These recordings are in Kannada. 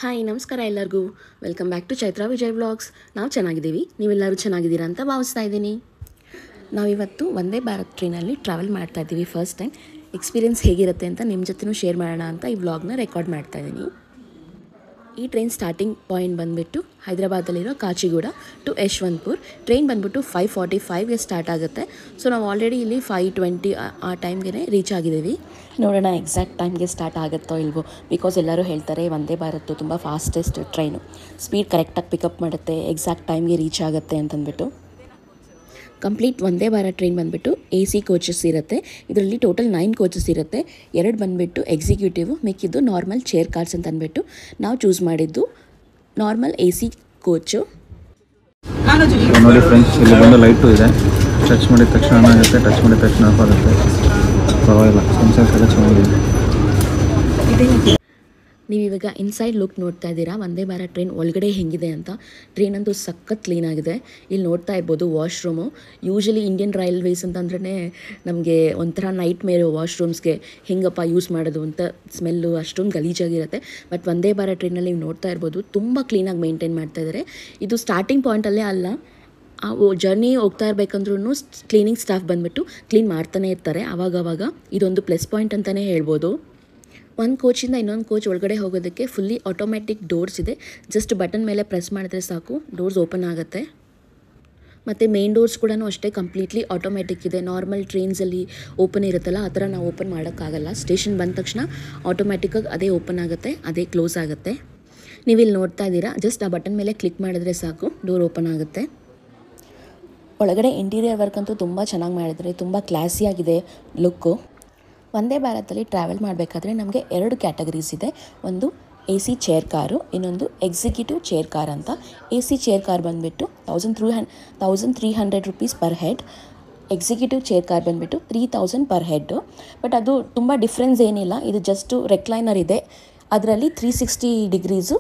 ಹಾಯ್ ನಮಸ್ಕಾರ ಎಲ್ಲರಿಗೂ welcome back to Chaitra Vijay vlogs. ನಾವು ಚೆನ್ನಾಗಿದ್ದೀವಿ, ನೀವೆಲ್ಲರೂ ಚೆನ್ನಾಗಿದ್ದೀರಾ ಅಂತ ಭಾವಿಸ್ತಾ ಇದ್ದೀನಿ. ನಾವಿವತ್ತು ವಂದೇ ಭಾರತ್ ಟ್ರೈನಲ್ಲಿ ಟ್ರಾವೆಲ್ ಮಾಡ್ತಾ ಇದ್ದೀವಿ. ಫಸ್ಟ್ ಟೈಮ್ ಎಕ್ಸ್ಪೀರಿಯೆನ್ಸ್ ಹೇಗಿರುತ್ತೆ ಅಂತ ನಿಮ್ಮ ಜೊತೆನೂ ಶೇರ್ ಮಾಡೋಣ ಅಂತ ಈ ವ್ಲಾಗ್ನ ರೆಕಾರ್ಡ್ ಮಾಡ್ತಾ ಇದ್ದೀನಿ. ಈ ಟ್ರೈನ್ ಸ್ಟಾರ್ಟಿಂಗ್ ಪಾಯಿಂಟ್ ಬಂದುಬಿಟ್ಟು ಹೈದರಾಬಾದಲ್ಲಿರೋ ಕಾಚಿಗೂಡ ಟು ಯಶವಂತಪುರ್. ಟ್ರೈನ್ ಬಂದುಬಿಟ್ಟು 5:45ಗೆ ಸ್ಟಾರ್ಟ್ ಆಗುತ್ತೆ. ಸೊ ನಾವು ಆಲ್ರೆಡಿ ಇಲ್ಲಿ 5:20 ಆ ಟೈಮ್ಗೆ ರೀಚ್ ಆಗಿದ್ದೀವಿ. ನೋಡೋಣ ಎಕ್ಸಾಕ್ಟ್ ಟೈಮ್ಗೆ ಸ್ಟಾರ್ಟ್ ಆಗುತ್ತೋ ಇಲ್ವೋ, ಬಿಕಾಸ್ ಎಲ್ಲರೂ ಹೇಳ್ತಾರೆ ವಂದೇ ಭಾರತ್ ತುಂಬ ಫಾಸ್ಟೆಸ್ಟ್ ಟ್ರೈನು, ಸ್ಪೀಡ್ ಕರೆಕ್ಟಾಗಿ ಪಿಕಪ್ ಮಾಡುತ್ತೆ, ಎಕ್ಸಾಕ್ಟ್ ಟೈಮ್ಗೆ ರೀಚ್ ಆಗುತ್ತೆ ಅಂತಂದ್ಬಿಟ್ಟು. ಕಂಪ್ಲೀಟ್ ವಂದೇ ಭಾರತ್ ಟ್ರೈನ್ ಬಂದುಬಿಟ್ಟು AC ಕೋಚಸ್ ಇರುತ್ತೆ. ಇದರಲ್ಲಿ ಟೋಟಲ್ 9 ಕೋಚಸ್ ಇರುತ್ತೆ. 2 ಬಂದುಬಿಟ್ಟು ಎಕ್ಸಿಕ್ಯೂಟಿವ್, ಮಿಕ್ಕಿದ್ದು ನಾರ್ಮಲ್ ಚೇರ್ ಕಾರ್ಸ್ ಅಂತ ಅಂದ್ಬಿಟ್ಟು ನಾವು ಚೂಸ್ ಮಾಡಿದ್ದು ನಾರ್ಮಲ್ AC ಕೋಚು. ನೋಡಿ ಫ್ರೆಂಡ್ಸ್, ಇಲ್ಲಿ ಬಂದು ಲೈಟು ಇದೆ. ಟಚ್ ಮಾಡಿದ ತಕ್ಷಣ ಆನ್ ಆಗುತ್ತೆ, ಟಚ್ ಮಾಡಿದ ತಕ್ಷಣ ಆಫ್ ಆಗುತ್ತೆ. ಪರವಾಗಿಲ್ಲ, ಸೆನ್ಸರ್ಸ್ ಎಲ್ಲ ಚೆನ್ನಾಗಿದೆ. ನೀವು ಇವಾಗ ಇನ್ಸೈಡ್ ಲುಕ್ ನೋಡ್ತಾ ಇದ್ದೀರಾ ವಂದೇ ಭಾರತ್ ಟ್ರೈನ್ ಒಳಗಡೆ ಹೆಂಗಿದೆ ಅಂತ. ಟ್ರೈನ್ ಅಂತೂ ಸಖತ್ ಕ್ಲೀನಾಗಿದೆ. ಇಲ್ಲಿ ನೋಡ್ತಾ ಇರ್ಬೋದು ವಾಶ್ರೂಮು. ಯೂಶಲಿ ಇಂಡಿಯನ್ ರೈಲ್ವೇಸ್ ಅಂತಂದ್ರೆ ನಮಗೆ ಒಂಥರ ನೈಟ್ ಮೇರು ವಾಶ್ರೂಮ್ಸ್ಗೆ ಹೆಂಗಪ್ಪ ಯೂಸ್ ಮಾಡೋದು ಅಂತ ಸ್ಮೆಲ್ಲು ಅಷ್ಟೊಂದು ಗಲೀಜಾಗಿರುತ್ತೆ. ಬಟ್ ವಂದೇ ಭಾರತ್ ಟ್ರೈನಲ್ಲಿ ನೀವು ನೋಡ್ತಾ ಇರ್ಬೋದು ತುಂಬ ಕ್ಲೀನಾಗಿ ಮೇಂಟೈನ್ ಮಾಡ್ತಾ ಇದ್ದಾರೆ. ಇದು ಸ್ಟಾರ್ಟಿಂಗ್ ಪಾಯಿಂಟಲ್ಲೇ ಅಲ್ಲ, ಆ ಜರ್ನಿ ಹೋಗ್ತಾ ಇರಬೇಕಂದ್ರೂ ಕ್ಲೀನಿಂಗ್ ಸ್ಟಾಫ್ ಬಂದುಬಿಟ್ಟು ಕ್ಲೀನ್ ಮಾಡ್ತಾನೆ ಇರ್ತಾರೆ ಆವಾಗವಾಗ. ಇದೊಂದು ಪ್ಲಸ್ ಪಾಯಿಂಟ್ ಅಂತಲೇ ಹೇಳ್ಬೋದು. ಒಂದು ಕೋಚಿಂದ ಇನ್ನೊಂದು ಕೋಚ್ ಒಳಗಡೆ ಹೋಗೋದಕ್ಕೆ ಫುಲ್ಲಿ ಆಟೋಮ್ಯಾಟಿಕ್ ಡೋರ್ಸ್ ಇದೆ. ಜಸ್ಟ್ ಬಟನ್ ಮೇಲೆ ಪ್ರೆಸ್ ಮಾಡಿದ್ರೆ ಸಾಕು, ಡೋರ್ಸ್ ಓಪನ್ ಆಗುತ್ತೆ. ಮತ್ತು ಮೇನ್ ಡೋರ್ಸ್ ಕೂಡ ಅಷ್ಟೇ ಕಂಪ್ಲೀಟ್ಲಿ ಆಟೋಮ್ಯಾಟಿಕ್ ಇದೆ. ನಾರ್ಮಲ್ ಟ್ರೈನ್ಸಲ್ಲಿ ಓಪನ್ ಇರುತ್ತಲ್ಲ ಆ ಥರ ನಾವು ಓಪನ್ ಮಾಡೋಕ್ಕಾಗಲ್ಲ. ಸ್ಟೇಷನ್ ಬಂದ ತಕ್ಷಣ ಆಟೋಮ್ಯಾಟಿಕ್ಕಾಗಿ ಅದೇ ಓಪನ್ ಆಗುತ್ತೆ, ಅದೇ ಕ್ಲೋಸ್ ಆಗುತ್ತೆ. ನೀವಿಲ್ಲಿ ನೋಡ್ತಾ ಇದ್ದೀರಾ, ಜಸ್ಟ್ ಆ ಬಟನ್ ಮೇಲೆ ಕ್ಲಿಕ್ ಮಾಡಿದ್ರೆ ಸಾಕು, ಡೋರ್ ಓಪನ್ ಆಗುತ್ತೆ. ಒಳಗಡೆ ಇಂಟೀರಿಯರ್ ವರ್ಕ್ ಅಂತೂ ತುಂಬ ಚೆನ್ನಾಗಿ ಮಾಡಿದ್ದಾರೆ, ತುಂಬ ಕ್ಲಾಸಿಯಾಗಿದೆ ಲುಕ್ಕು. ವಂದೇ ಭಾರತಲ್ಲಿ ಟ್ರಾವೆಲ್ ಮಾಡಬೇಕಾದ್ರೆ ನಮಗೆ 2 ಕ್ಯಾಟಗರೀಸ್ ಇದೆ. ಒಂದು AC ಚೇರ್ ಕಾರು, ಇನ್ನೊಂದು ಎಕ್ಸಿಕ್ಯೂಟಿವ್ ಚೇರ್ ಕಾರ್ ಅಂತ. AC ಚೇರ್ ಕಾರ್ ಬಂದುಬಿಟ್ಟು 1300 rupees per head. Executive chair car ಬಂದುಬಿಟ್ಟು 3000 ಪರ್ ಹೆಡ್ಡು. ಬಟ್ ಅದು ತುಂಬ ಡಿಫ್ರೆನ್ಸ್ ಏನಿಲ್ಲ, ಇದು ಜಸ್ಟು ರೆಕ್ಲೈನರ್ ಇದೆ, ಅದರಲ್ಲಿ 360 ಡಿಗ್ರೀಸು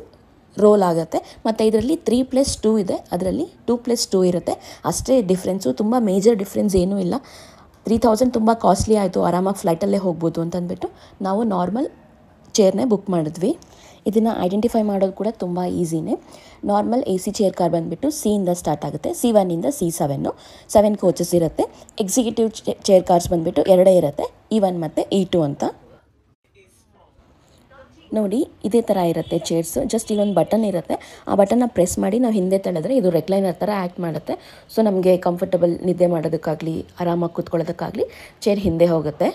ರೋಲ್ ಆಗುತ್ತೆ. ಮತ್ತು ಇದರಲ್ಲಿ 3+2 ಇದೆ, ಅದರಲ್ಲಿ 2+2 ಇರುತ್ತೆ. ಅಷ್ಟೇ ಡಿಫ್ರೆನ್ಸು, ತುಂಬ ಮೇಜರ್ ಡಿಫ್ರೆನ್ಸ್ ಏನೂ ಇಲ್ಲ. 3000 ತುಂಬ ಕಾಸ್ಟ್ಲಿ ಆಯಿತು, ಆರಾಮಾಗಿ ಫ್ಲೈಟಲ್ಲೇ ಹೋಗ್ಬೋದು ಅಂತಂದ್ಬಿಟ್ಟು ನಾವು ನಾರ್ಮಲ್ ಚೇರ್ನೇ ಬುಕ್ ಮಾಡಿದ್ವಿ. ಇದನ್ನು ಐಡೆಂಟಿಫೈ ಮಾಡೋದು ಕೂಡ ತುಂಬ ಈಸಿನೇ. ನಾರ್ಮಲ್ AC ಚೇರ್ ಕಾರ್ ಬಂದುಬಿಟ್ಟು C ಇಂದ ಸ್ಟಾರ್ಟ್ ಆಗುತ್ತೆ, C1ಇಂದ C7 7 ಕೋಚಸ್ ಇರುತ್ತೆ. ಎಕ್ಸಿಕ್ಯೂಟಿವ್ ಚೇರ್ ಕಾರ್ಸ್ ಬಂದುಬಿಟ್ಟು 2 ಇರುತ್ತೆ, E1 ಮತ್ತು E2 ಅಂತ. ನೋಡಿ ಇದೇ ಥರ ಇರುತ್ತೆ ಚೇರ್ಸು. ಜಸ್ಟ್ ಇಲ್ಲೊಂದು ಬಟನ್ ಇರುತ್ತೆ, ಆ ಬಟನ್ನ ಪ್ರೆಸ್ ಮಾಡಿ ನಾವು ಹಿಂದೆ ತಳ್ಳಿದ್ರೆ ಇದು ರೆಕ್ಲೈನರ್ ಥರ ಆ್ಯಕ್ಟ್ ಮಾಡುತ್ತೆ. ಸೊ ನಮಗೆ ಕಂಫರ್ಟಬಲ್ ನಿದ್ದೆ ಮಾಡೋದಕ್ಕಾಗಲಿ ಆರಾಮಾಗಿ ಕೂತ್ಕೊಳ್ಳೋದಕ್ಕಾಗಲಿ ಚೇರ್ ಹಿಂದೆ ಹೋಗುತ್ತೆ.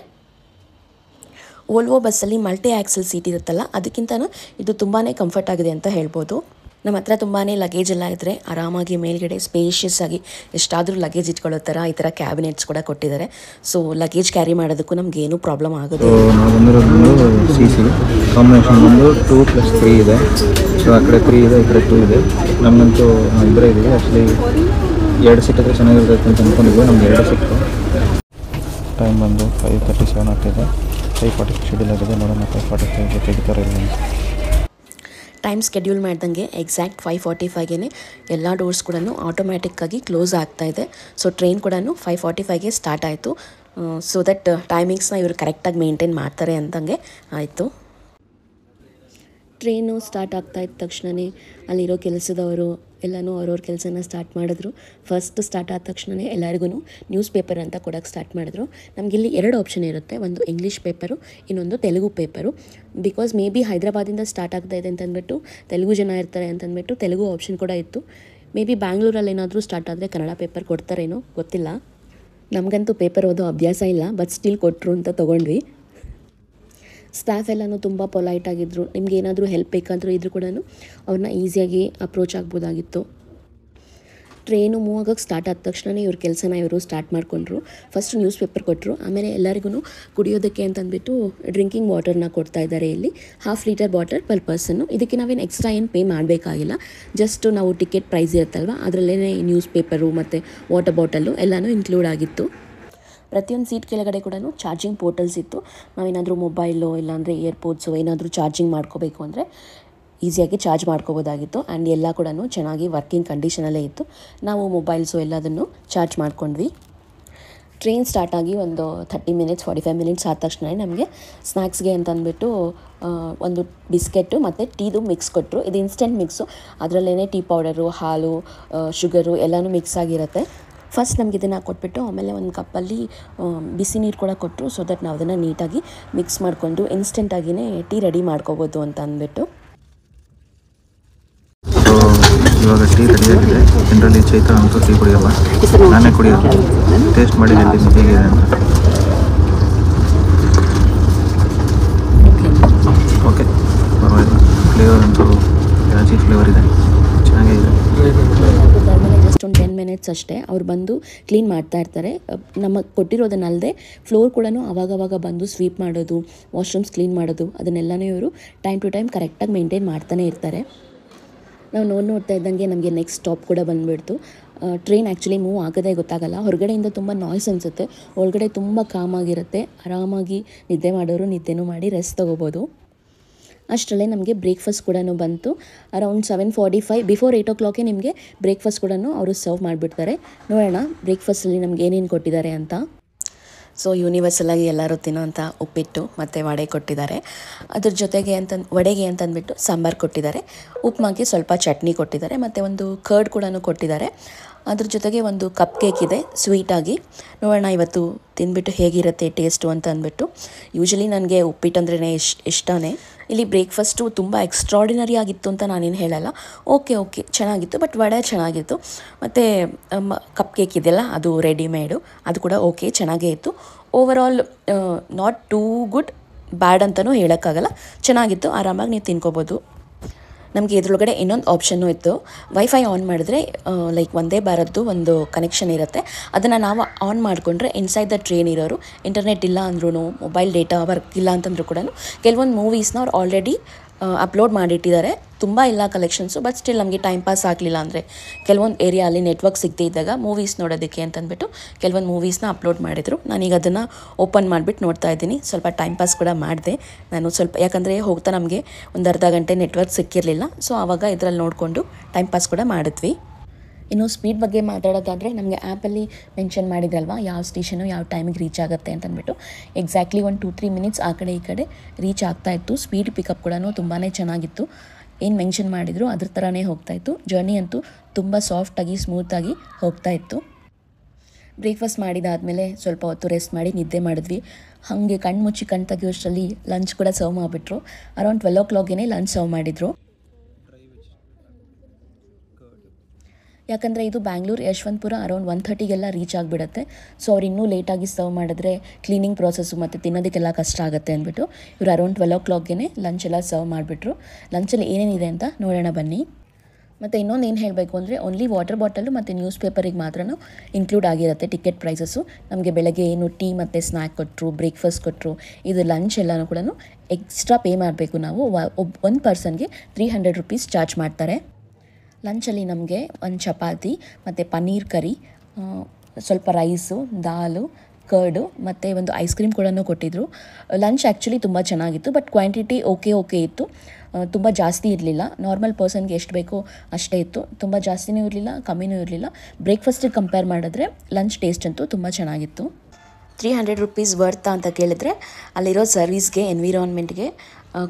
ವೋಲ್ವೋ ಬಸ್ಸಲ್ಲಿ ಮಲ್ಟಿ ಆ್ಯಕ್ಸಲ್ ಸೀಟ್ ಇರುತ್ತಲ್ಲ, ಅದಕ್ಕಿಂತನೂ ಇದು ತುಂಬಾ ಕಂಫರ್ಟ್ ಆಗಿದೆ ಅಂತ ಹೇಳ್ಬೋದು. ನಮ್ಮ ಹತ್ರ ತುಂಬಾ ಲಗೇಜ್ ಎಲ್ಲ ಇದ್ದರೆ ಆರಾಮಾಗಿ ಮೇಲ್ಗಡೆ ಸ್ಪೇಷಿಯಸ್ ಆಗಿ ಎಷ್ಟಾದರೂ ಲಗೇಜ್ ಇಟ್ಕೊಳ್ಳೋ ಥರ ಈ ಥರ ಕ್ಯಾಬಿನೆಟ್ಸ್ ಕೂಡ ಕೊಟ್ಟಿದ್ದಾರೆ. ಸೊ ಲಗೇಜ್ ಕ್ಯಾರಿ ಮಾಡೋದಕ್ಕೂ ನಮಗೇನು ಪ್ರಾಬ್ಲಮ್ ಆಗೋದು. ನಾವು ಬಂದಿರೋದು CC ಕಾಂಬಿನೇಷನ್ ಬಂದು 2+3 ಇದೆ. ಸೊ ಆ ಕಡೆ 3 ಇದೆ, ಈ ಕಡೆ 2 ಇದೆ. ನಮಗಂತೂ ಇಬ್ಬರೇ ಇದ್ದೀವಿ. ಆ್ಯಕ್ಚುಲಿ 2 ಸೀಟ್ ಆದರೆ ಚೆನ್ನಾಗಿರ್ತೈತೆ ಅಂತ ಅಂದ್ಕೊಂಡಿದ್ವಿ, ನಮ್ಗೆ 2 ಸಿಕ್ತು. ಟೈಮ್ ಬಂದು 5:37 ಆಗ್ತಿದೆ. 5:40 ಶೆಡ್ಯೂಲ್ ಆಗಿದೆ. ನೋಡೋಣ 5:45 ತೆಗಿತಾರೆ ಇಲ್ಲ. ಟೈಮ್ ಸ್ಕೆಡ್ಯೂಲ್ ಮಾಡ್ದಂಗೆ ಎಕ್ಸಾಕ್ಟ್ 5:45ಗೆ ಎಲ್ಲ ಡೋರ್ಸ್ ಕೂಡ ಆಟೋಮ್ಯಾಟಿಕ್ಕಾಗಿ ಕ್ಲೋಸ್ ಆಗ್ತಾಯಿದೆ. ಸೊ ಟ್ರೈನ್ ಕೂಡ 5:45ಗೆ ಸ್ಟಾರ್ಟ್ ಆಯಿತು. ಸೊ ದಟ್ ಟೈಮಿಂಗ್ಸ್ನ ಇವರು ಕರೆಕ್ಟಾಗಿ ಮೇಂಟೈನ್ ಮಾಡ್ತಾರೆ ಅಂತಂಗೆ ಆಯಿತು. ಟ್ರೈನು ಸ್ಟಾರ್ಟ್ ಆಗ್ತಾ ಇದ್ದ ತಕ್ಷಣವೇ ಅಲ್ಲಿರೋ ಕೆಲಸದವರು ಎಲ್ಲನೂ ಅವ್ರವ್ರ ಕೆಲಸನ ಸ್ಟಾರ್ಟ್ ಮಾಡಿದ್ರು. ಫಸ್ಟ್ ಸ್ಟಾರ್ಟ್ ಆದ ತಕ್ಷಣವೇ ಎಲ್ಲರಿಗೂ ನ್ಯೂಸ್ ಪೇಪರ್ ಅಂತ ಕೊಡೋಕ್ಕೆ ಸ್ಟಾರ್ಟ್ ಮಾಡಿದ್ರು. ನಮಗಿಲ್ಲಿ 2 ಆಪ್ಷನ್ ಇರುತ್ತೆ, ಒಂದು ಇಂಗ್ಲೀಷ್ ಪೇಪರು, ಇನ್ನೊಂದು Telugu paper. Because may be ಹೈದರಾಬಾದಿಂದ ಸ್ಟಾರ್ಟ್ ಆಗ್ತಾ ಇದೆ ಅಂತಂದ್ಬಿಟ್ಟು ತೆಲುಗು ಜನ ಇರ್ತಾರೆ ಅಂತಂದ್ಬಿಟ್ಟು ತೆಲುಗು ಆಪ್ಷನ್ ಕೂಡ ಇತ್ತು. ಮೇ ಬಿ ಬ್ಯಾಂಗ್ಳೂರಲ್ಲಿ ಏನಾದರೂ ಸ್ಟಾರ್ಟ್ ಆದರೆ ಕನ್ನಡ ಪೇಪರ್ ಕೊಡ್ತಾರೇನೋ ಗೊತ್ತಿಲ್ಲ. ನಮಗಂತೂ ಪೇಪರ್ ಓದೋ ಅಭ್ಯಾಸ ಇಲ್ಲ, ಬಟ್ ಸ್ಟಿಲ್ ಕೊಟ್ಟರು ಅಂತ ತೊಗೊಂಡ್ವಿ. ಸ್ಟಾಫ್ ಎಲ್ಲನೂ ತುಂಬ ಪೊಲೈಟ್ ಆಗಿದ್ದರು. ನಿಮ್ಗೆ ಏನಾದರೂ ಹೆಲ್ಪ್ ಬೇಕಾದರೂ ಇದ್ರೂ ಕೂಡ ಅವ್ರನ್ನ ಈಸಿಯಾಗಿ ಅಪ್ರೋಚ್ ಆಗ್ಬೋದಾಗಿತ್ತು. ಟ್ರೈನು ಮೂವ್ ಆಗೋಕ್ಕೆ ಸ್ಟಾರ್ಟ್ ಆದ ತಕ್ಷಣವೇ ಇವ್ರ ಕೆಲಸನ ಇವರು ಸ್ಟಾರ್ಟ್ ಮಾಡಿಕೊಂಡ್ರು. ಫಸ್ಟ್ ನ್ಯೂಸ್ ಪೇಪರ್ ಕೊಟ್ಟರು, ಆಮೇಲೆ ಎಲ್ಲರಿಗೂ ಕುಡಿಯೋದಕ್ಕೆ ಅಂತಂದ್ಬಿಟ್ಟು ಡ್ರಿಂಕಿಂಗ್ ವಾಟರ್ನ ಕೊಡ್ತಾ ಇದ್ದಾರೆ. ಇಲ್ಲಿ 1/2 ಲೀಟರ್ ಬಾಟಲ್ ಪರ್ ಪರ್ಸನ್ನು. ಇದಕ್ಕೆ ನಾವೇನು ಎಕ್ಸ್ಟ್ರಾ ಏನು ಪೇ ಮಾಡಬೇಕಾಗಿಲ್ಲ, ಜಸ್ಟ್ ನಾವು ಟಿಕೆಟ್ ಪ್ರೈಸ್ ಇರುತ್ತಲ್ವ ಅದರಲ್ಲೇ ನ್ಯೂಸ್ ಪೇಪರು ಮತ್ತು ವಾಟರ್ ಬಾಟಲು ಎಲ್ಲನೂ ಇನ್ಕ್ಲೂಡ್ ಆಗಿತ್ತು. ಪ್ರತಿಯೊಂದು ಸೀಟ್ ಕೆಳಗಡೆ ಕೂಡ ಚಾರ್ಜಿಂಗ್ ಪೋರ್ಟಲ್ಸ್ ಇತ್ತು. ನಾವೇನಾದರೂ ಮೊಬೈಲು ಇಲ್ಲಾಂದರೆ ಇಯರ್ಪೋಡ್ಸು ಏನಾದರೂ ಚಾರ್ಜಿಂಗ್ ಮಾಡ್ಕೋಬೇಕು ಅಂದರೆ ಈಸಿಯಾಗಿ ಚಾರ್ಜ್ ಮಾಡ್ಕೋಬೋದಾಗಿತ್ತು. ಆ್ಯಂಡ್ ಎಲ್ಲ ಕೂಡ ಚೆನ್ನಾಗಿ ವರ್ಕಿಂಗ್ ಕಂಡೀಷನಲ್ಲೇ ಇತ್ತು. ನಾವು ಮೊಬೈಲ್ಸು ಎಲ್ಲದನ್ನು ಚಾರ್ಜ್ ಮಾಡ್ಕೊಂಡ್ವಿ. ಟ್ರೈನ್ ಸ್ಟಾರ್ಟ್ ಆಗಿ ಒಂದು 30 ಮಿನಿಟ್ಸ್ 45 ಮಿನಿಟ್ಸ್ ಆದ ತಕ್ಷಣ ನಮಗೆ ಸ್ನ್ಯಾಕ್ಸ್ಗೆ ಅಂತಂದ್ಬಿಟ್ಟು ಒಂದು ಬಿಸ್ಕೆಟು ಮತ್ತು ಟೀದು ಮಿಕ್ಸ್ ಕೊಟ್ಟರು. ಇದು ಇನ್ಸ್ಟೆಂಟ್ ಮಿಕ್ಸು, ಅದರಲ್ಲೇ ಟೀ ಪೌಡರು, ಹಾಲು, ಶುಗರು ಎಲ್ಲನೂ ಮಿಕ್ಸ್ ಆಗಿರುತ್ತೆ. ಫಸ್ಟ್ ನಮ್ಗೆ ಇದನ್ನು ಕೊಟ್ಬಿಟ್ಟು ಆಮೇಲೆ ಒಂದು ಕಪ್ಪಲ್ಲಿ ಬಿಸಿ ನೀರು ಕೂಡ ಕೊಟ್ಟರು, ಸೊ ದಟ್ ನಾವು ಅದನ್ನು ನೀಟಾಗಿ ಮಿಕ್ಸ್ ಮಾಡಿಕೊಂಡು ಇನ್ಸ್ಟೆಂಟಾಗಿಯೇ ಟೀ ರೆಡಿ ಮಾಡ್ಕೋಬೋದು ಅಂತ ಅಂದ್ಬಿಟ್ಟು. ಸೊ ಇವಾಗ ಟೀ ರೆಡಿಯಾಗಿದೆ. ಜನರಲಿ ಚೈತ್ರ ಅಂತೂ ಟೀ ಕುಡಿಯಲ್ಲ, ನಾನೇ ಕುಡಿಯೋದು. ಟೇಸ್ಟ್ ಮಾಡಿ ಹೇಗಿದೆ ಅಂತ. ಓಕೆ, ಪರವಾಗಿಲ್ಲ. ಫ್ಲೇವರ್ ಅಂತೂ ರಾಜಿ ಫ್ಲೇವರ್ ಇದೆ, ಚೆನ್ನಾಗಿದೆ. ಅದಾದಮೇಲೆ ಜಸ್ಟ್ ಒಂದು 10 ಮಿನಿಟ್ಸ್ ಅಷ್ಟೇ ಅವ್ರು ಬಂದು ಕ್ಲೀನ್ ಮಾಡ್ತಾ ಇರ್ತಾರೆ. ನಮಗೆ ಕೊಟ್ಟಿರೋದನ್ನಲ್ಲದೆ ಫ್ಲೋರ್ ಕೂಡ ಆವಾಗವಾಗ ಬಂದು ಸ್ವೀಪ್ ಮಾಡೋದು, ವಾಶ್ರೂಮ್ಸ್ ಕ್ಲೀನ್ ಮಾಡೋದು, ಅದನ್ನೆಲ್ಲನೂ ಇವರು ಟೈಮ್ ಟು ಟೈಮ್ ಕರೆಕ್ಟಾಗಿ ಮೇಂಟೈನ್ ಮಾಡ್ತಾನೆ ಇರ್ತಾರೆ. ನಾವು ನೋಡ್ತಾ ಇದ್ದಂಗೆ ನಮಗೆ ನೆಕ್ಸ್ಟ್ ಸ್ಟಾಪ್ ಕೂಡ ಬಂದುಬಿಡ್ತು. ಟ್ರೈನ್ ಆ್ಯಕ್ಚುಲಿ ಮೂವ್ ಆಗೋದೇ ಗೊತ್ತಾಗಲ್ಲ. ಹೊರಗಡೆಯಿಂದ ತುಂಬ ನಾಯ್ಸ್ ಅನಿಸುತ್ತೆ, ಒಳಗಡೆ ತುಂಬ ಕಾಮಾಗಿರುತ್ತೆ. ಆರಾಮಾಗಿ ನಿದ್ದೆ ಮಾಡೋರು ನಿದ್ದೆನೂ ಮಾಡಿ ರೆಸ್ಟ್ ತೊಗೋಬೋದು. ಅಷ್ಟರಲ್ಲೇ ನಮಗೆ ಬ್ರೇಕ್ಫಾಸ್ಟ್ ಕೂಡ ಬಂತು. ಅರೌಂಡ್ 7:45 ಬಿಫೋರ್ 8 o'clock ನಿಮಗೆ ಬ್ರೇಕ್ಫಾಸ್ಟ್ ಕೂಡ ಅವರು ಸರ್ವ್ ಮಾಡಿಬಿಡ್ತಾರೆ. ನೋಡೋಣ ಬ್ರೇಕ್ಫಾಸ್ಟಲ್ಲಿ ನಮ್ಗೆ ಏನೇನು ಕೊಟ್ಟಿದ್ದಾರೆ ಅಂತ. ಸೊ ಯೂನಿವರ್ಸಲಾಗಿ ಎಲ್ಲರೂ ತಿನ್ನೋಂಥ ಉಪ್ಪಿಟ್ಟು ಮತ್ತು ವಡೆ ಕೊಟ್ಟಿದ್ದಾರೆ. ಅದ್ರ ಜೊತೆಗೆ ವಡೆಗೆ ಅಂತಂದ್ಬಿಟ್ಟು ಸಾಂಬಾರು ಕೊಟ್ಟಿದ್ದಾರೆ. ಉಪ್ಮಾಗೆ ಸ್ವಲ್ಪ ಚಟ್ನಿ ಕೊಟ್ಟಿದ್ದಾರೆ ಮತ್ತು ಒಂದು ಕರ್ಡ್ ಕೂಡ ಕೊಟ್ಟಿದ್ದಾರೆ. ಅದ್ರ ಜೊತೆಗೆ ಒಂದು ಕಪ್ ಕೇಕ್ ಇದೆ ಸ್ವೀಟಾಗಿ. ನೋಡೋಣ ಇವತ್ತು ತಿಂದ್ಬಿಟ್ಟು ಹೇಗಿರುತ್ತೆ ಟೇಸ್ಟು ಅಂತ ಅಂದ್ಬಿಟ್ಟು. ಯೂಶಲಿ ನನಗೆ ಉಪ್ಪಿಟ್ಟು ಅಂದ್ರೇ ಇಷ್ಟನೇ. ಇಲ್ಲಿ ಬ್ರೇಕ್ಫಾಸ್ಟು ತುಂಬ ಎಕ್ಸ್ಟ್ರಾಡಿನರಿ ಆಗಿತ್ತು ಅಂತ ನಾನೇನು ಹೇಳಲ್ಲ. ಓಕೆ ಚೆನ್ನಾಗಿತ್ತು, ಬಟ್ ವಡೆ ಚೆನ್ನಾಗಿತ್ತು. ಮತ್ತು ಕಪ್ ಕೇಕ್ ಇದೆಯಲ್ಲ ಅದು ರೆಡಿಮೇಡು, ಅದು ಕೂಡ ಓಕೆ ಚೆನ್ನಾಗೇ ಇತ್ತು. ಓವರಾಲ್ ನಾಟ್ ಟೂ ಗುಡ್, ಬ್ಯಾಡ್ ಅಂತಲೂ ಹೇಳೋಕ್ಕಾಗಲ್ಲ, ಚೆನ್ನಾಗಿತ್ತು. ಆರಾಮಾಗಿ ನೀವು ತಿನ್ಕೋಬೋದು. ನಮಗೆ ಇದ್ರೊಳಗಡೆ ಇನ್ನೊಂದು ಆಪ್ಷನ್ನು ಇತ್ತು. ವೈಫೈ ಆನ್ ಮಾಡಿದ್ರೆ ಲೈಕ್ ಒಂದೇ ಭಾರದ್ದು ಒಂದು ಕನೆಕ್ಷನ್ ಇರುತ್ತೆ. ಅದನ್ನು ನಾವು ಆನ್ ಮಾಡಿಕೊಂಡ್ರೆ ಇನ್ಸೈಡ್ ದ ಟ್ರೈನ್ ಇರೋರು ಇಂಟರ್ನೆಟ್ ಇಲ್ಲ ಅಂದ್ರೂ, ಮೊಬೈಲ್ ಡೇಟಾ ವರ್ಕ್ ಇಲ್ಲ ಅಂತಂದ್ರೂ ಕೂಡ ಕೆಲವೊಂದು ಮೂವೀಸ್ನ ಅವ್ರು ಆಲ್ರೆಡಿ ಅಪ್ಲೋಡ್ ಮಾಡಿಟ್ಟಿದ್ದಾರೆ. ತುಂಬ ಇಲ್ಲ ಕಲೆಕ್ಷನ್ಸು, ಬಟ್ ಸ್ಟಿಲ್ ನಮಗೆ ಟೈಮ್ ಪಾಸ್ ಆಗಲಿಲ್ಲ ಅಂದರೆ ಕೆಲವೊಂದು ಏರಿಯಾಲಿ ನೆಟ್ವರ್ಕ್ ಸಿಗದೇ ಇದ್ದಾಗ ಮೂವೀಸ್ ನೋಡೋದಕ್ಕೆ ಅಂತಂದ್ಬಿಟ್ಟು ಕೆಲವೊಂದು ಮೂವೀಸ್ನ ಅಪ್ಲೋಡ್ ಮಾಡಿದರು. ನಾನೀಗ ಅದನ್ನು ಓಪನ್ ಮಾಡಿಬಿಟ್ಟು ನೋಡ್ತಾ ಇದ್ದೀನಿ. ಸ್ವಲ್ಪ ಟೈಮ್ ಪಾಸ್ ಕೂಡ ಮಾಡಿದೆ ನಾನು ಸ್ವಲ್ಪ, ಯಾಕಂದರೆ ಹೋಗ್ತಾ ನಮಗೆ ಒಂದು ಅರ್ಧ ಗಂಟೆ ನೆಟ್ವರ್ಕ್ ಸಿಕ್ಕಿರಲಿಲ್ಲ. ಸೊ ಆವಾಗ ಇದರಲ್ಲಿ ನೋಡಿಕೊಂಡು ಟೈಮ್ ಪಾಸ್ ಕೂಡ ಮಾಡಿದ್ವಿ. ಇನ್ನು ಸ್ಪೀಡ್ ಬಗ್ಗೆ ಮಾತಾಡೋದಾದರೆ ನಮಗೆ ಆ್ಯಪಲ್ಲಿ ಮೆನ್ಷನ್ ಮಾಡಿದ್ರಲ್ವ ಯಾವ ಸ್ಟೇಷನು ಯಾವ ಟೈಮಿಗೆ ರೀಚ್ ಆಗುತ್ತೆ ಅಂತಂದ್ಬಿಟ್ಟು. ಎಕ್ಸಾಕ್ಟ್ಲಿ ಒಂದು 2-3 ಮಿನಿಟ್ಸ್ ಆ ಕಡೆ ಈ ಕಡೆ ರೀಚ್ ಆಗ್ತಾಯಿತ್ತು. ಸ್ಪೀಡ್ ಪಿಕಪ್ ಕೂಡ ತುಂಬಾ ಚೆನ್ನಾಗಿತ್ತು. ಏನು ಮೆನ್ಷನ್ ಮಾಡಿದ್ರು ಅದ್ರ ಥರನೇ ಹೋಗ್ತಾಯಿತ್ತು. ಜರ್ನಿ ಅಂತೂ ತುಂಬ ಸಾಫ್ಟಾಗಿ ಸ್ಮೂತಾಗಿ ಹೋಗ್ತಾಯಿತ್ತು. ಬ್ರೇಕ್ಫಾಸ್ಟ್ ಮಾಡಿದಾದಮೇಲೆ ಸ್ವಲ್ಪ ಹೊತ್ತು ರೆಸ್ಟ್ ಮಾಡಿ ನಿದ್ದೆ ಮಾಡಿದ್ವಿ. ಹಾಗೆ ಕಣ್ಣು ಮುಚ್ಚಿ ಕಣ್ಣು ತೆಗಿಯೋಷ್ಟರಲ್ಲಿ ಲಂಚ್ ಕೂಡ ಸರ್ವ್ ಮಾಡಿಬಿಟ್ರು. ಅರೌಂಡ್ 12 o'clock ಲಂಚ್ ಸರ್ವ್ ಮಾಡಿದರು. ಯಾಕಂದರೆ ಇದು ಬ್ಯಾಂಗ್ಳೂರು ಯಶವಂತಪುರ ಅರೌಂಡ್ 1:30 ರೀಚ್ ಆಗಿಬಿಡುತ್ತೆ. ಸೊ ಅವ್ರು ಇನ್ನೂ ಲೇಟಾಗಿ ಸರ್ವ್ ಮಾಡಿದ್ರೆ ಕ್ಲೀನಿಂಗ್ ಪ್ರೋಸೆಸ್ಸು ಮತ್ತು ತಿನ್ನೋದಕ್ಕೆಲ್ಲ ಕಷ್ಟ ಆಗುತ್ತೆ ಅಂದ್ಬಿಟ್ಟು ಇವರು ಅರೌಂಡ್ 12 o'clock ಲಂಚ್ ಎಲ್ಲ ಸರ್ವ್ ಮಾಡಿಬಿಟ್ರು. ಲಂಚಲ್ಲಿ ಏನೇನಿದೆ ಅಂತ ನೋಡೋಣ ಬನ್ನಿ. ಮತ್ತು ಇನ್ನೊಂದು ಏನು ಹೇಳಬೇಕು ಅಂದರೆ ಓನ್ಲಿ ವಾಟರ್ ಬಾಟಲು ಮತ್ತು ನ್ಯೂಸ್ ಪೇಪರಿಗೆ ಮಾತ್ರ ಇನ್ಕ್ಲೂಡ್ ಆಗಿರುತ್ತೆ ಟಿಕೆಟ್ ಪ್ರೈಸಸ್ಸು. ನಮಗೆ ಬೆಳಗ್ಗೆ ಏನು ಟೀ ಮತ್ತು ಸ್ನ್ಯಾಕ್ ಕೊಟ್ಟರು, ಬ್ರೇಕ್ಫಾಸ್ಟ್ ಕೊಟ್ಟರು, ಇದು ಲಂಚ್ ಎಲ್ಲನೂ ಕೂಡ ಎಕ್ಸ್ಟ್ರಾ ಪೇ ಮಾಡಬೇಕು ನಾವು. ಒಂದು ಪರ್ಸನ್ಗೆ 300 rupees ಚಾರ್ಜ್ ಮಾಡ್ತಾರೆ. ಲಂಚಲ್ಲಿ ನಮಗೆ ಒಂದು ಚಪಾತಿ ಮತ್ತು ಪನ್ನೀರ್ ಕರಿ, ಸ್ವಲ್ಪ ರೈಸು, ದಾಲು, ಕರ್ಡು ಮತ್ತು ಒಂದು ಐಸ್ ಕ್ರೀಮ್ ಕೂಡ ಕೊಟ್ಟಿದ್ದರು. ಲಂಚ್ ಆ್ಯಕ್ಚುಲಿ ತುಂಬ ಚೆನ್ನಾಗಿತ್ತು, ಬಟ್ ಕ್ವಾಂಟಿಟಿ ಓಕೆ ಇತ್ತು. ತುಂಬ ಜಾಸ್ತಿ ಇರಲಿಲ್ಲ. ನಾರ್ಮಲ್ ಪರ್ಸನ್ಗೆ ಎಷ್ಟು ಬೇಕೋ ಅಷ್ಟೇ ಇತ್ತು. ತುಂಬ ಜಾಸ್ತಿನೂ ಇರಲಿಲ್ಲ, ಕಮ್ಮಿನೂ ಇರಲಿಲ್ಲ. ಬ್ರೇಕ್ಫಾಸ್ಟಿಗೆ ಕಂಪೇರ್ ಮಾಡಿದ್ರೆ ಲಂಚ್ ಟೇಸ್ಟ್ ಅಂತೂ ತುಂಬ ಚೆನ್ನಾಗಿತ್ತು. 300 rupees ವರ್ತಾ ಅಂತ ಕೇಳಿದ್ರೆ ಅಲ್ಲಿರೋ ಸರ್ವಿಸ್ಗೆ, ಎನ್ವಿರಾನ್ಮೆಂಟ್ಗೆ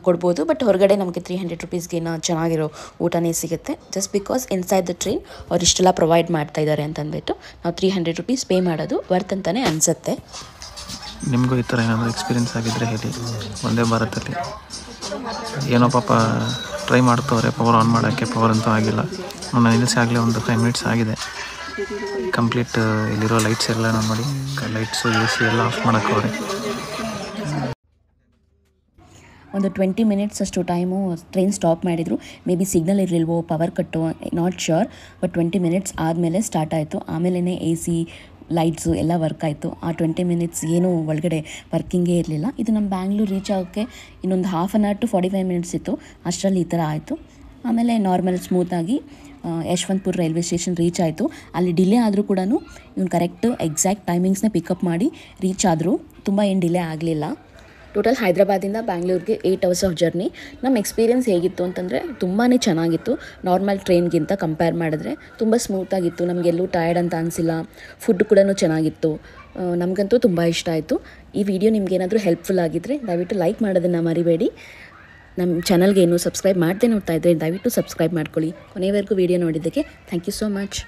ಕೊಡ್ಬೋದು. ಬಟ್ ಹೊರಗಡೆ ನಮಗೆ 300 rupeesಗೆ ಚೆನ್ನಾಗಿರೋ ಊಟನೇ ಸಿಗುತ್ತೆ. Just because inside the train ಅವ್ರು ಇಷ್ಟೆಲ್ಲ ಪ್ರೊವೈಡ್ ಮಾಡ್ತಾ ಇದ್ದಾರೆ ಅಂತಂದ್ಬಿಟ್ಟು ನಾವು 300 rupees ಪೇ ಮಾಡೋದು ವರ್ತ್ ಅಂತಲೇ ಅನಿಸುತ್ತೆ. ನಿಮಗೂ ಈ ಥರ ಏನಾದರೂ ಎಕ್ಸ್ಪೀರಿಯೆನ್ಸ್ ಆಗಿದ್ದರೆ ಹೇಳಿ. ಒಂದೇ ಭಾರತಲ್ಲಿ ಏನೋ ಪಾಪ ಟ್ರೈ ಮಾಡ್ತವ್ರೆ ಪವರ್ ಆನ್ ಮಾಡೋಕ್ಕೆ, ಪವರ್ ಅಂತೂ ಆಗಿಲ್ಲ. ನಾನು ನಿಲ್ಲಿಸಿ ಆಗಲೇ ಒಂದು 5 minutes ಆಗಿದೆ. ಕಂಪ್ಲೀಟ್ ಇಲ್ಲಿರೋ ಲೈಟ್ಸ್ ಎಲ್ಲ ನೋಡಿ, ಲೈಟ್ಸು AC ಎಲ್ಲ ಆಫ್ ಮಾಡೋಕ್ಕವ್ರೆ. ಒಂದು 20 minutes ಅಷ್ಟು ಟೈಮು ಟ್ರೈನ್ ಸ್ಟಾಪ್ ಮಾಡಿದರು. ಮೇ ಬಿ ಸಿಗ್ನಲ್ ಇರಲಿಲ್ವೋ, ಪವರ್ ಕಟ್ಟು, ನಾಟ್ ಶ್ಯೂರ್. ಬಟ್ 20 minutes ಆದಮೇಲೆ ಸ್ಟಾರ್ಟ್ ಆಯಿತು. ಆಮೇಲೆ AC ಲೈಟ್ಸು ಎಲ್ಲ ವರ್ಕ್ ಆಯಿತು. ಆ 20 minutes ಏನೂ ಒಳಗಡೆ ವರ್ಕಿಂಗೇ ಇರಲಿಲ್ಲ. ಇದು ನಮ್ಮ ಬ್ಯಾಂಗ್ಳೂರು ರೀಚ್ ಆಗೋಕ್ಕೆ ಇನ್ನೊಂದು 1/2 hour to 45 minutes ಇತ್ತು. ಅಷ್ಟರಲ್ಲಿ ಈ ಥರ ಆಯಿತು. ಆಮೇಲೆ ನಾರ್ಮಲ್ ಸ್ಮೂತಾಗಿ ಯಶವಂತಪುರ ರೈಲ್ವೆ ಸ್ಟೇಷನ್ ರೀಚ್ ಆಯಿತು. ಅಲ್ಲಿ ಡಿಲೇ ಆದರೂ ಕೂಡ ಇವ್ನು ಕರೆಕ್ಟು ಎಕ್ಸಾಕ್ಟ್ ಟೈಮಿಂಗ್ಸ್ನ ಪಿಕಪ್ ಮಾಡಿ ರೀಚ್ ಆದರು. ತುಂಬ ಏನು ಡಿಲೇ ಆಗಲಿಲ್ಲ. ಟೋಟಲ್ ಹೈದ್ರಾಬಾದಿಂದ ಬ್ಯಾಂಗ್ಳೂರಿಗೆ 8 hours ಆಫ್ ಜರ್ನಿ. ನಮ್ಮ ಎಕ್ಸ್ಪೀರಿಯೆನ್ಸ್ ಹೇಗಿತ್ತು ಅಂತಂದರೆ ತುಂಬಾ ಚೆನ್ನಾಗಿತ್ತು. ನಾರ್ಮಲ್ ಟ್ರೈನ್ಗಿಂತ ಕಂಪೇರ್ ಮಾಡಿದ್ರೆ ತುಂಬ ಸ್ಮೂತಾಗಿತ್ತು. ನಮಗೆಲ್ಲೂ ಟಯರ್ಡ್ ಅಂತ ಅನಿಸಿಲ್ಲ. ಫುಡ್ ಕೂಡ ಚೆನ್ನಾಗಿತ್ತು. ನಮಗಂತೂ ತುಂಬ ಇಷ್ಟ ಆಯಿತು. ಈ ವಿಡಿಯೋ ನಿಮಗೇನಾದರೂ ಹೆಲ್ಪ್ಫುಲ್ ಆಗಿದ್ದರೆ ದಯವಿಟ್ಟು ಲೈಕ್ ಮಾಡೋದನ್ನು ಮರಿಬೇಡಿ. ನಮ್ಮ ಚಾನಲ್ಗೆ ಇನ್ನೂ ಸಬ್ಸ್ಕ್ರೈಬ್ ಮಾಡದೆ ನೋಡ್ತಾ ಇದ್ದರೆ ದಯವಿಟ್ಟು ಸಬ್ಸ್ಕ್ರೈಬ್ ಮಾಡ್ಕೊಳ್ಳಿ. ಕೊನೆವರೆಗೂ ವಿಡಿಯೋ ನೋಡಿದ್ದಕ್ಕೆ ಥ್ಯಾಂಕ್ ಯು ಸೋ ಮಚ್.